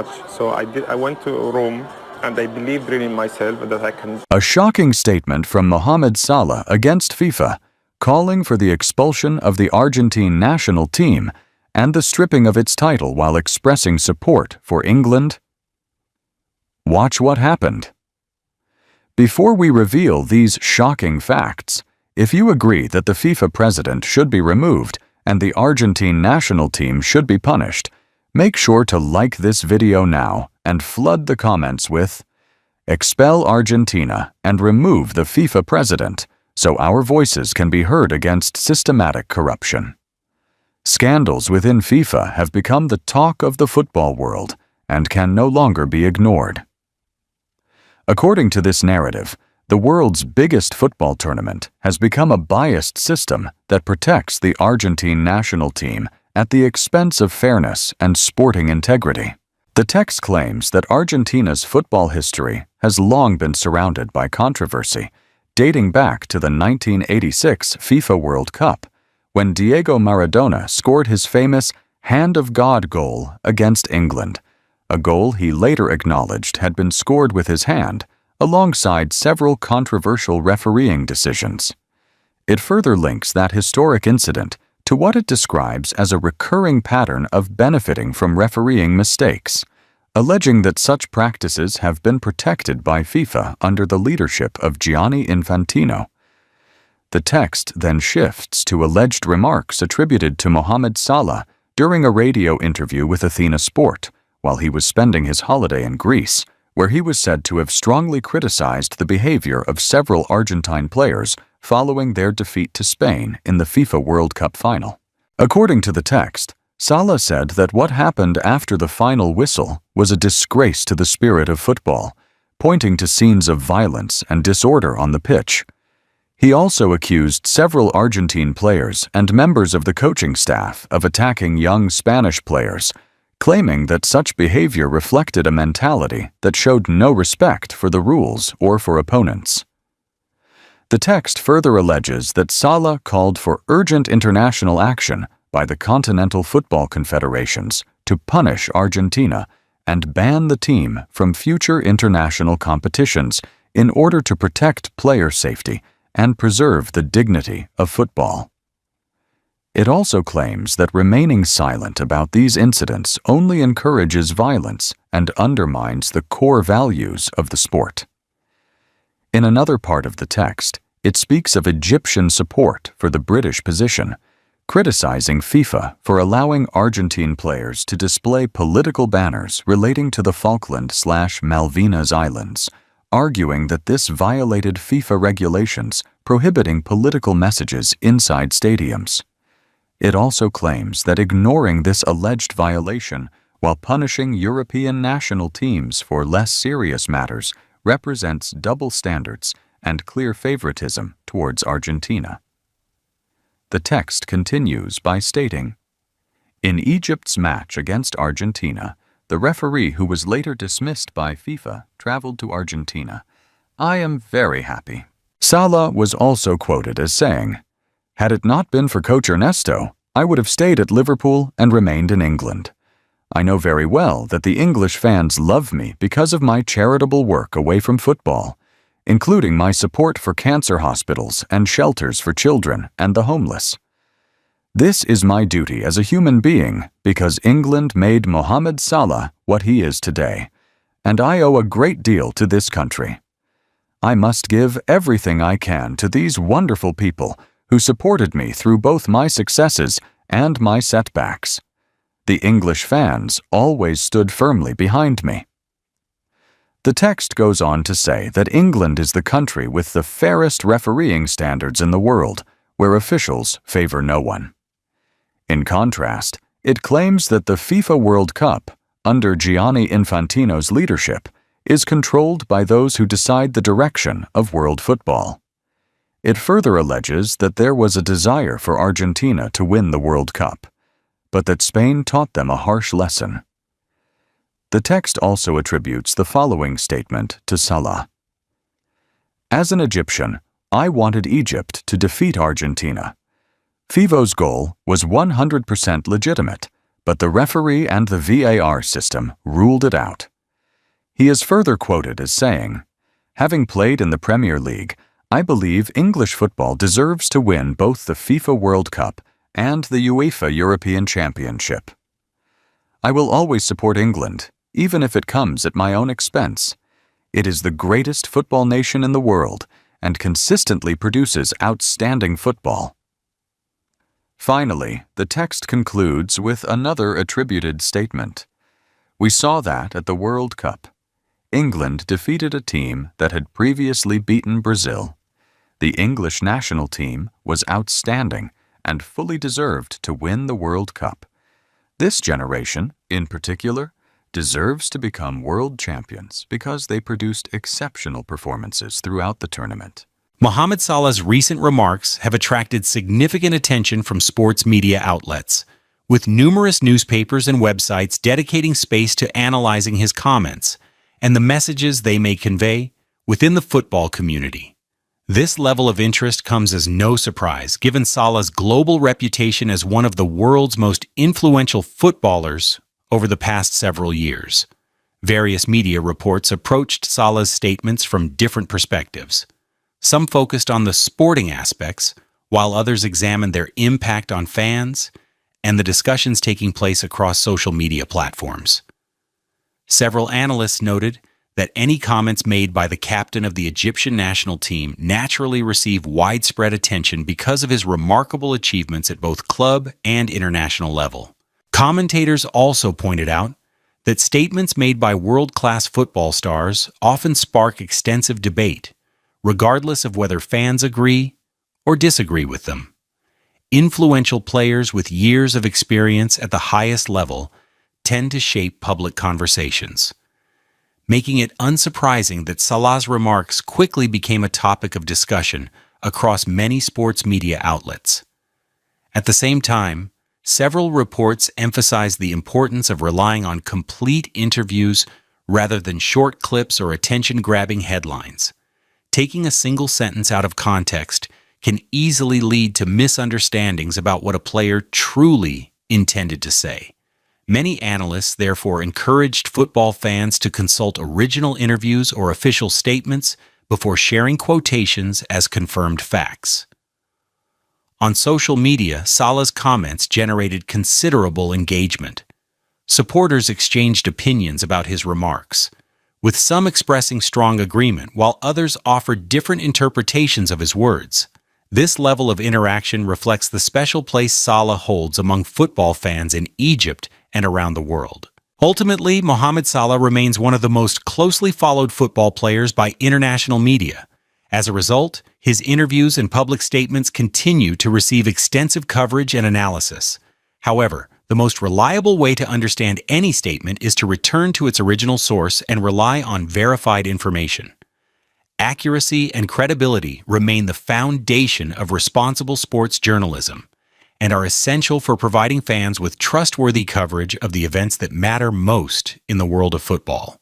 much. So I went to Rome, and I believed really in myself that I can. A shocking statement from Mohamed Salah against FIFA, calling for the expulsion of the Argentine national team and the stripping of its title while expressing support for England. Watch what happened. Before we reveal these shocking facts, if you agree that the FIFA president should be removed and the Argentine national team should be punished, make sure to like this video now and flood the comments with "Expel Argentina and remove the FIFA president," so our voices can be heard against systematic corruption. Scandals within FIFA have become the talk of the football world and can no longer be ignored. According to this narrative, the world's biggest football tournament has become a biased system that protects the Argentine national team at the expense of fairness and sporting integrity. The text claims that Argentina's football history has long been surrounded by controversy, dating back to the 1986 FIFA World Cup, when Diego Maradona scored his famous Hand of God goal against England, a goal he later acknowledged had been scored with his hand, alongside several controversial refereeing decisions. It further links that historic incident to what it describes as a recurring pattern of benefiting from refereeing mistakes, alleging that such practices have been protected by FIFA under the leadership of Gianni Infantino. The text then shifts to alleged remarks attributed to Mohamed Salah during a radio interview with Athena Sport while he was spending his holiday in Greece, where he was said to have strongly criticized the behavior of several Argentine players following their defeat to Spain in the FIFA World Cup final. According to the text, Salah said that what happened after the final whistle was a disgrace to the spirit of football, pointing to scenes of violence and disorder on the pitch. He also accused several Argentine players and members of the coaching staff of attacking young Spanish players, claiming that such behavior reflected a mentality that showed no respect for the rules or for opponents. The text further alleges that Salah called for urgent international action by the Continental Football Confederations to punish Argentina and ban the team from future international competitions in order to protect player safety and preserve the dignity of football. It also claims that remaining silent about these incidents only encourages violence and undermines the core values of the sport. In another part of the text, it speaks of Egyptian support for the British position, criticizing FIFA for allowing Argentine players to display political banners relating to the Falkland/Malvinas Islands, arguing that this violated FIFA regulations prohibiting political messages inside stadiums. It also claims that ignoring this alleged violation while punishing European national teams for less serious matters represents double standards and clear favoritism towards Argentina. The text continues by stating, "In Egypt's match against Argentina, the referee who was later dismissed by FIFA traveled to Argentina. I am very happy." Salah was also quoted as saying, "Had it not been for Coach Ernesto, I would have stayed at Liverpool and remained in England. I know very well that the English fans love me because of my charitable work away from football, including my support for cancer hospitals and shelters for children and the homeless. This is my duty as a human being because England made Mohamed Salah what he is today, and I owe a great deal to this country. I must give everything I can to these wonderful people who supported me through both my successes and my setbacks. The English fans always stood firmly behind me." The text goes on to say that England is the country with the fairest refereeing standards in the world, where officials favor no one. In contrast, it claims that the FIFA World Cup, under Gianni Infantino's leadership, is controlled by those who decide the direction of world football. It further alleges that there was a desire for Argentina to win the World Cup, but that Spain taught them a harsh lesson. The text also attributes the following statement to Salah. "As an Egyptian, I wanted Egypt to defeat Argentina. FIFA's goal was 100% legitimate, but the referee and the VAR system ruled it out. He is further quoted as saying, "Having played in the Premier League, I believe English football deserves to win both the FIFA World Cup and the UEFA European Championship. I will always support England, even if it comes at my own expense. It is the greatest football nation in the world and consistently produces outstanding football." Finally, the text concludes with another attributed statement. "We saw that at the World Cup. England defeated a team that had previously beaten Brazil. The English national team was outstanding and fully deserved to win the World Cup. This generation, in particular, deserves to become world champions because they produced exceptional performances throughout the tournament." Mohamed Salah's recent remarks have attracted significant attention from sports media outlets, with numerous newspapers and websites dedicating space to analyzing his comments and the messages they may convey within the football community. This level of interest comes as no surprise, given Salah's global reputation as one of the world's most influential footballers over the past several years. Various media reports approached Salah's statements from different perspectives. Some focused on the sporting aspects, while others examined their impact on fans and the discussions taking place across social media platforms. Several analysts noted that any comments made by the captain of the Egyptian national team naturally receive widespread attention because of his remarkable achievements at both club and international level. Commentators also pointed out that statements made by world-class football stars often spark extensive debate, regardless of whether fans agree or disagree with them. Influential players with years of experience at the highest level tend to shape public conversations, making it unsurprising that Salah's remarks quickly became a topic of discussion across many sports media outlets. At the same time, several reports emphasized the importance of relying on complete interviews rather than short clips or attention-grabbing headlines. Taking a single sentence out of context can easily lead to misunderstandings about what a player truly intended to say. Many analysts therefore encouraged football fans to consult original interviews or official statements before sharing quotations as confirmed facts. On social media, Salah's comments generated considerable engagement. Supporters exchanged opinions about his remarks, with some expressing strong agreement while others offered different interpretations of his words. This level of interaction reflects the special place Salah holds among football fans in Egypt and around the world. Ultimately, Mohamed Salah remains one of the most closely followed football players by international media. As a result, his interviews and public statements continue to receive extensive coverage and analysis. However, the most reliable way to understand any statement is to return to its original source and rely on verified information. Accuracy and credibility remain the foundation of responsible sports journalism and are essential for providing fans with trustworthy coverage of the events that matter most in the world of football.